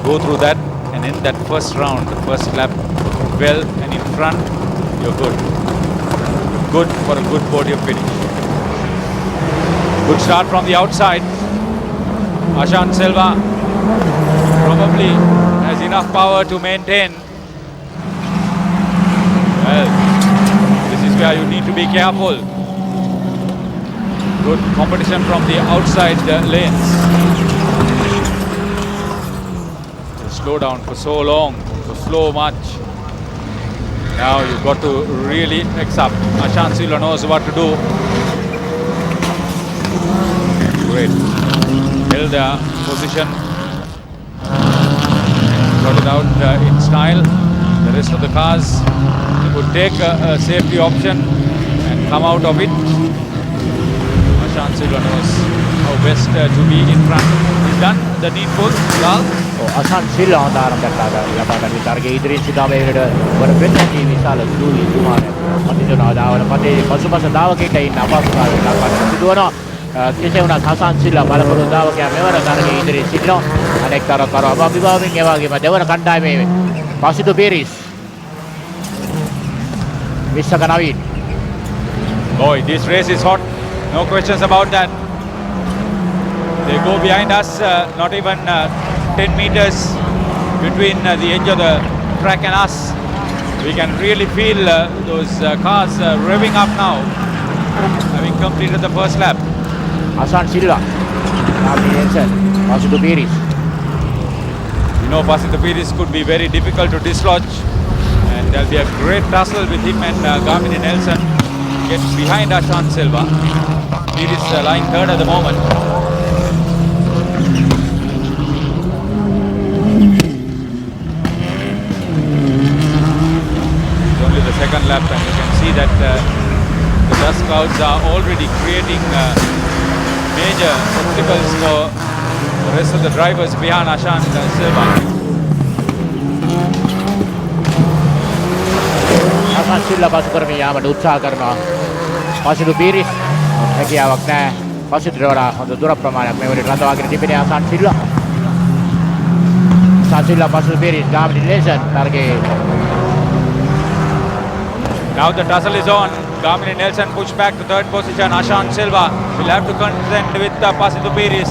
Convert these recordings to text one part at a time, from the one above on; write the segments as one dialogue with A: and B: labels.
A: go through that and in that first round, the first lap, well and in front, you're good. Good for a good podium finish. Good start from the outside. Ashan Silva probably has enough power to maintain. Well, this is where you need to be careful. Good competition from the outside lanes. Slow down for so long, for so much. Now you've got to really mix up. Ashan Silva knows what to do. Great. Held the position. Got it out in style. The rest of the cars would take a safety option and come out of it. Ashan Silva knows how best to be in front. He's done the needful. Lal.
B: Ashan Silva on the arm that we target Idris Sidaway, but a bit of TV Salah, Louis, Duman, Matizona, Pate, Pasubasa Dawaki, Napasuana, Kisuna, Hassan Silva, Palapuru Dawaka, never target Idris Sidno, and Hector Karaba, Evagi, but they were a Kandai, Pasito Beris, Mr. Kanavi.
A: Boy, this race is hot. No questions about that. They go behind us, not even 10 meters between the edge of the track and us. We can really feel those cars revving up now, having completed the first lap.
B: Ashan Silva, Pasito Beris.
A: You know, Pasito Beris could be very difficult to dislodge, and there'll be a great tussle with him and Garmin Nelson. Gets behind Ashan Silva. Beris lying third at the moment. The second lap, and you can see that the dust clouds are already creating major obstacles for the rest of the drivers behind Ashan Silva.
B: Ashan Silva pasu karmi yaman utsaah karna Pasito Beris හැකියාවක් නැහැ Pasito වඩා හොඳ දුර ප්‍රමාණයක් මේ වෙලේ රඳවාගෙන තිබෙන Ashan Silva Pasito Beris Garmin Nelson target.
A: Now the tussle is on. Garmin Nelson pushed back to third position. Ashan Silva will have to contend with Pasito Beris.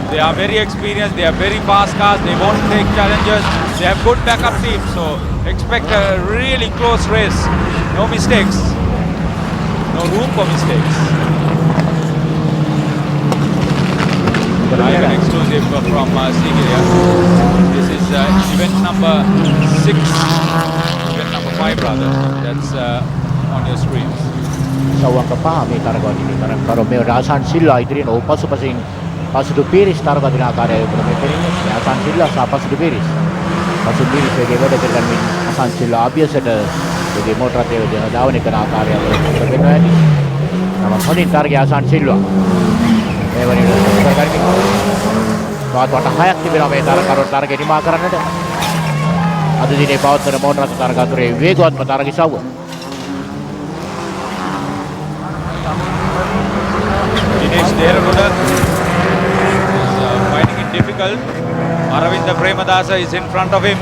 A: They are very experienced. They are very fast cars. They won't take challenges. They have good backup teams. So expect a really close race. No mistakes. No room for mistakes. Live and exclusive from Sigiriya. This is event number 6. Event number 5 rather. That's on your screens.
B: Sawang kapahami target ini karena kalau me Ashan Silva idirin opas pasing Pasito Beris target ini akarya ini Ashan Silva sa Pasito Beris sebagai beda dengan Ashan Silva biasa sebagai motor dia daun ini kena akarya berbeda ini nama Sony target Ashan Silva ini target ini suatu hayak di bawah target ini makaran ada ada di bawah termotor target itu vegot target sawo.
A: Deruda is finding it difficult. Aravinda Premadasa is in front of him.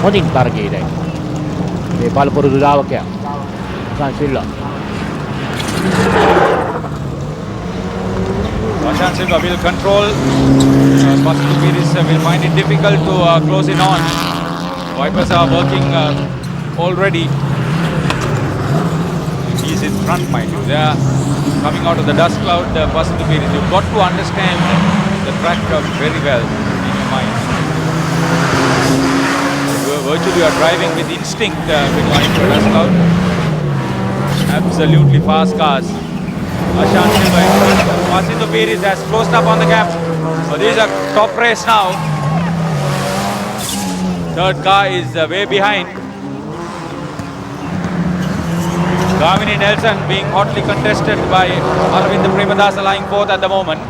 B: Holding target है ये बालपुर दुलाव क्या Ashan Silva
A: Ashan Silva will control. Pasito Beris will find it difficult to close in on. Wipers are working already. He's in front, mind you. They are coming out of the dust cloud. Pasito Beris, you've got to understand the track very well in your mind. Virtually you are driving with instinct when you are into a dust cloud. Absolutely fast cars. Ashan Silva in front. Pasito Beris has closed up on the gap. So this is a top race now. Third car is way behind. Garmin Nelson being hotly contested by Aravinda Premadasa lying fourth at the moment.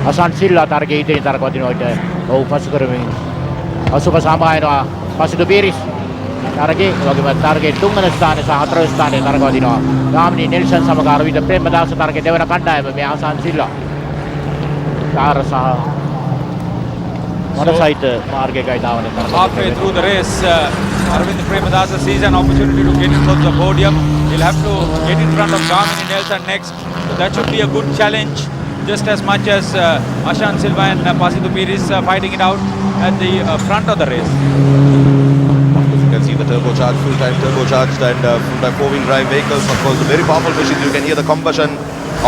B: Ashan Silva target itu target ini ada. Oh pasukan ini. Asupa sama ini Pasito Beris. තරගයේ වගේම තරගයේ තුන්වන ස්ථානය සහ හතරවෙනි ස්ථානය තරග වදිනවා. Gamini Nelson සමග අරවින්ද ප්‍රේමදාස තරගයේ දෙවන කණ්ඩායම මේ ආසන් සිල්වා. කාර් සහ motorcycle මාර්ගයකයි දාවන තරග.
A: Halfway through the race, Arvind Premadasa sees an opportunity to get into the podium. He'll have to get in front of Gamiনী Nelson next. So that should be a good challenge, just as much as Ashan Silva and Pasitu Piris fighting it out at the front of the race.
C: You can see the turbocharged, full-time turbocharged and full-time four-wheel drive vehicles. Of course, the very powerful machine. You can hear the combustion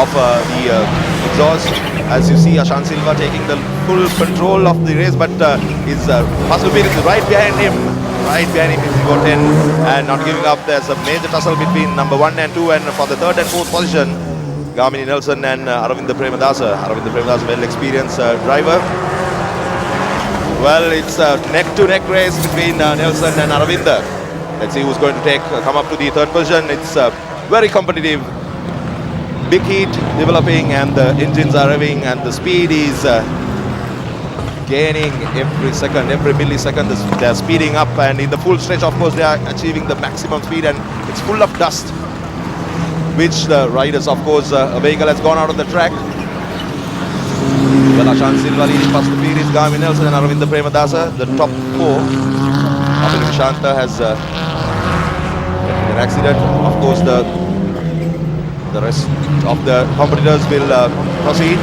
C: of the exhaust. As you see, Ashan Silva taking the full control of the race, but Pasitu Piris is right behind him. Right behind him is got 10 and not giving up. There's a major tussle between number 1 and 2, and for the third and fourth position, Gaminí Nelson and Arvind Premadasa. Arvind Premadasa, well-experienced driver. Well, it's a neck-to-neck race between Nelson and Aravinda. Let's see who's going to come up to the third position. It's very competitive. Big heat developing and the engines are revving and the speed is gaining every second, every millisecond. They're speeding up, and in the full stretch, of course, they are achieving the maximum speed, and it's full of dust, which the riders, of course, a vehicle has gone out of the track. Well, Ashan Silva leading Pasitu Piris, Gaminí Nelson and Arvind Premadasa, the top four. Abhinav Shanta has an accident. Of course, the rest of the competitors will proceed.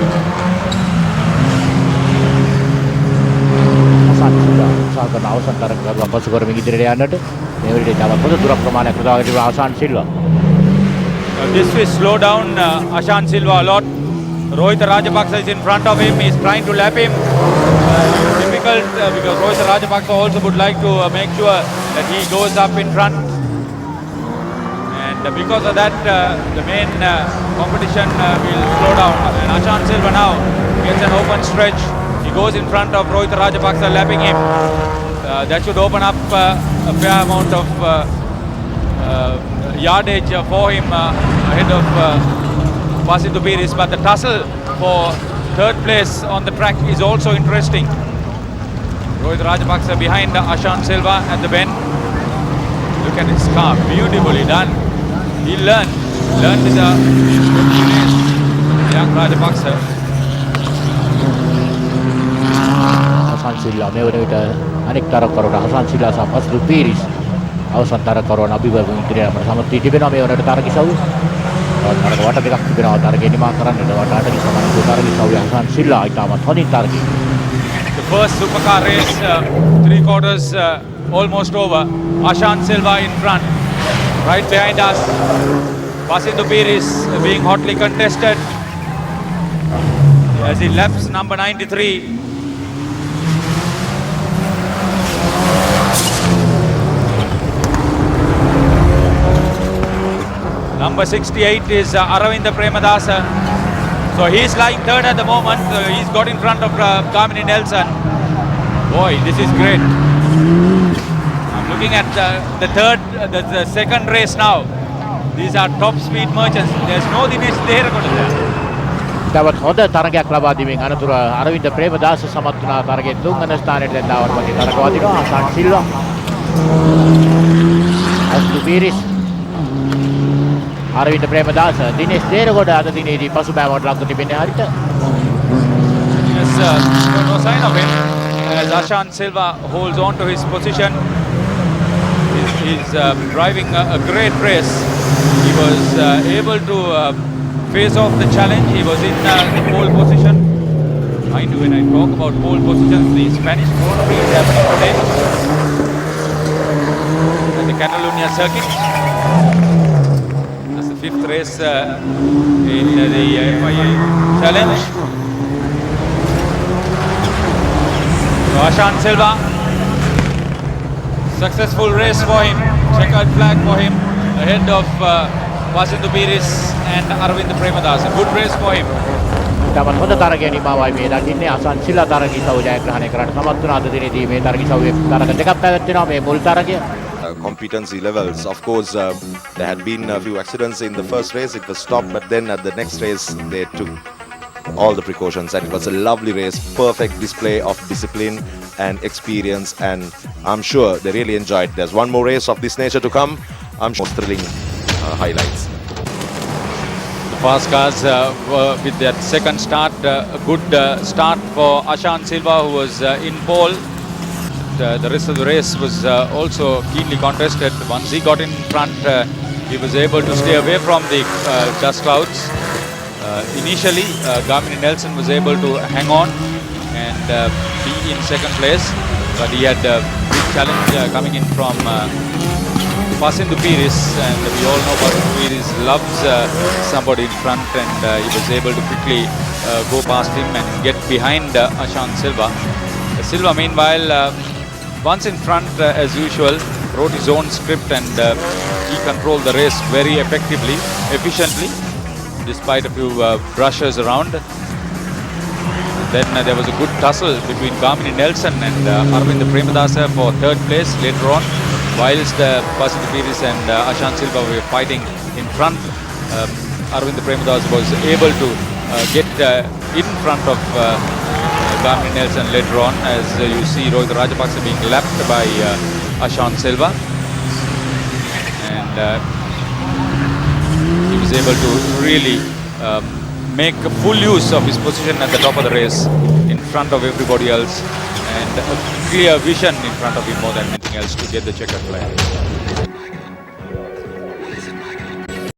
B: ආසන් Silva උත්සාහ කරන අවසන් තරග කරුවා පසු කරමින් ඉදිරියට යන්නට මේ වෙලේ තවත් පොදු දුර ප්‍රමාණයක් උදාගෙන තිබෙන ආසන් Silva.
A: This will slow down Ashan Silva a lot. Rohit Rajapaksa is in front of him. He's trying to lap him. Difficult because Rohit Rajapaksa also would like to make sure that he goes up in front. And because of that, the main competition will slow down. And Ashan Silva now gets an open stretch. He goes in front of Rohit Rajapaksa, lapping him. That should open up a fair amount of yardage for him ahead of Pasitu Piris. But the tussle for third place on the track is also interesting. Rohit Rajapaksa behind Ashan Silva at the bend. Look at his car, beautifully done. He learned with the young Rajapaksa.
B: ආසන් Silva මේ වන විට අනෙක් තරග කරුණ ආසන් සිල්වා සහ Pasitu Piris අවසන් තරග කරුණ අභිවර්ග ඉදිරියට යන්න සමත් වී තිබෙනවා මේ වනට තරග ඉසව්ව. තරග වට දෙකක් තිබෙනවා තරගය නිමා කරන්නට වට 8 සමාන තරග ඉසව්ව ආසන් සිල්වා ඉතාමත් හොඳින් තරගය.
A: The first supercar race, 3/4 almost over. Ashan Silva in front. Right behind us, Pasitu Piris being hotly contested as he laps number 93. Number 68 is Arvind Premadasa. So he's lying third at the moment. He's got in front of Gaminí Nelson. Boy, this is great. I'm looking at the second race now. These are top speed merchants. There's no Dinesh Deherakoda there.
B: තවත් හොඳ තරගයක් ලබා දීමෙන් අනතුරු අරවින්ද ප්‍රේමදාස සමත් වුණා තරගයේ තුන්වන ස්ථානයට දැන් දාවට පස්සේ තරග වදිනවා ආසන් සිල්වා. Pasitu Piris අරවින්ද ප්‍රේමදාස දිනේෂ් දේරගොඩ අද දිනේදී පසුබෑමකට ලක්ව තිබෙන්නේ හරියට.
A: Yes, no sign of him as Ashan Silva holds on to his position. He's driving a great race. He was able to face off the challenge. He was in the pole position. Mind you, when I talk about pole positions, the Spanish Grand Prix is happening today at the Catalonia circuit. That's the fifth race in the FIA challenge. So Ashan Silva, successful race for him, checkered flag for him ahead of Pasitu Piris and Arvind Premadasa. Good race for him.
B: තවත් හොඳ තරගය නිමාවයි මේ දකින්නේ ආසන් සිල්වා තරග ඉසව්ව ජයග්‍රහණය කරන්න සමත් වුණා අද දිනේදී මේ තරග ඉසව්වේ තරග දෙකක් පැවැත්වෙනවා මේ මුල් තරගය.
C: Competency levels. Of course, there had been a few accidents in the first race. It was stopped, but then at the next race, they took all the precautions, and it was a lovely race, perfect display of discipline and experience, and I'm sure they really enjoyed. There's one more race of this nature to come. I'm sure thrilling highlights.
A: Fast cars were with that second start, a good start for Ashan Silva, who was in pole. The rest of the race was also keenly contested. Once he got in front, he was able to stay away from the dust clouds. Initially, Gamini Nelson was able to hang on and be in second place, but he had a big challenge coming in from Pasindu Piris, and we all know Pasindu Piris loves somebody in front, and he was able to quickly go past him and get behind Ashan Silva. Silva, meanwhile, once in front as usual, wrote his own script, and he controlled the race very effectively, efficiently, despite a few brushes around. Then there was a good tussle between Gamini Nelson and Arvind Premadasa for third place later on, whilst Pasindu Piris and Ashan Silva were fighting in front. Arvind Premadasa was able to get in front of Gamini Nelson later on, as you see Rohit Rajapaksa being lapped by Ashan Silva, and he was able to really make full use of his position at the top of the race in front of everybody else, and a clear vision in front of him more than anything else to get the checkered flag.